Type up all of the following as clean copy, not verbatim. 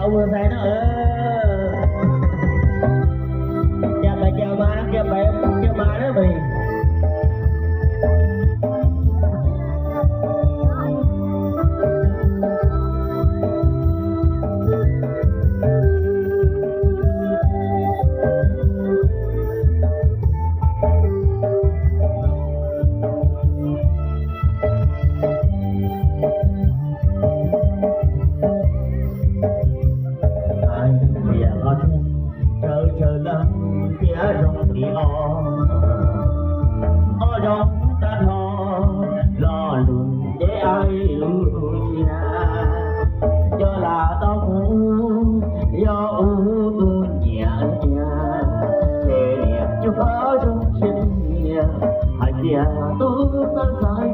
ông vừa thấy nó chào má đó mày. Chờ lắm phía trong đi o trong ta thò lo lùn để ai lui ra do là tóc do u nhẹ nhàng thể đẹp cho phá trong sinh hãy chia tôi tan dài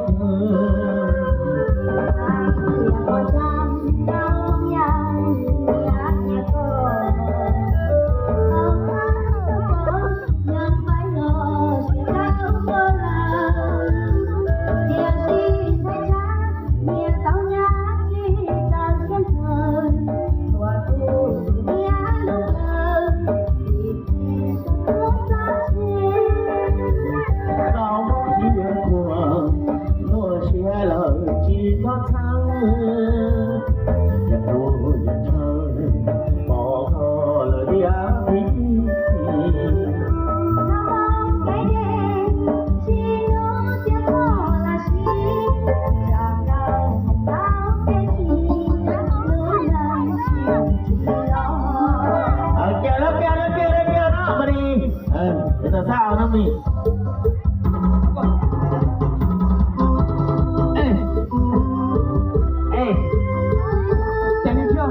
sao nó mình tránh chưa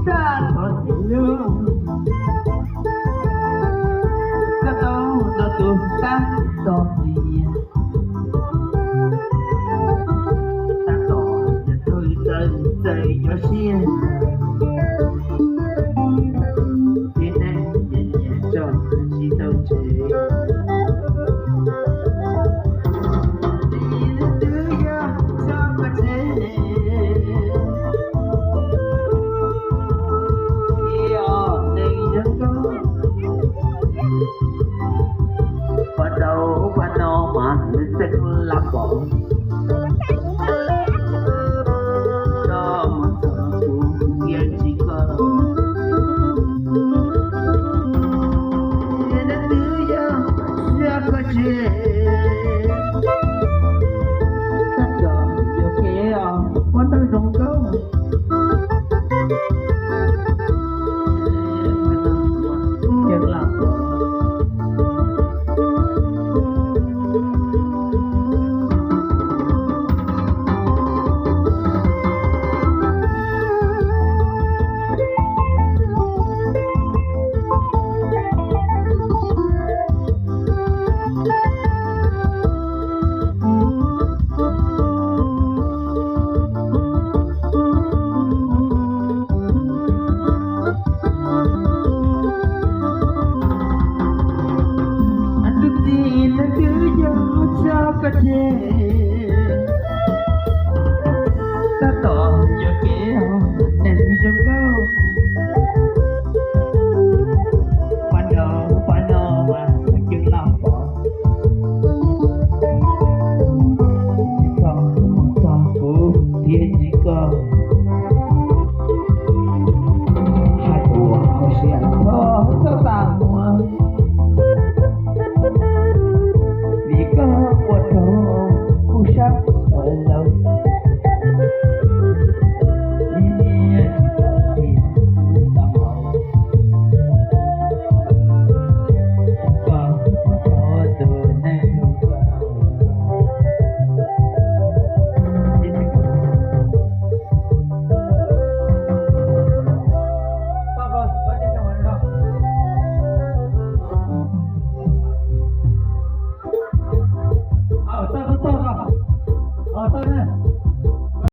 ra có gì nữa ta tỏ vì ta tỏ cho tôi tên dậy cho xiên thế nên nhẹ nhẹ trong chỉ tâm trí bắt đầu mà sẽ làm bọn cho một giờ cùng yên chỉ có nên đã từ giờ ra có chuyện tất cả điều kia bắt đầu rộng câu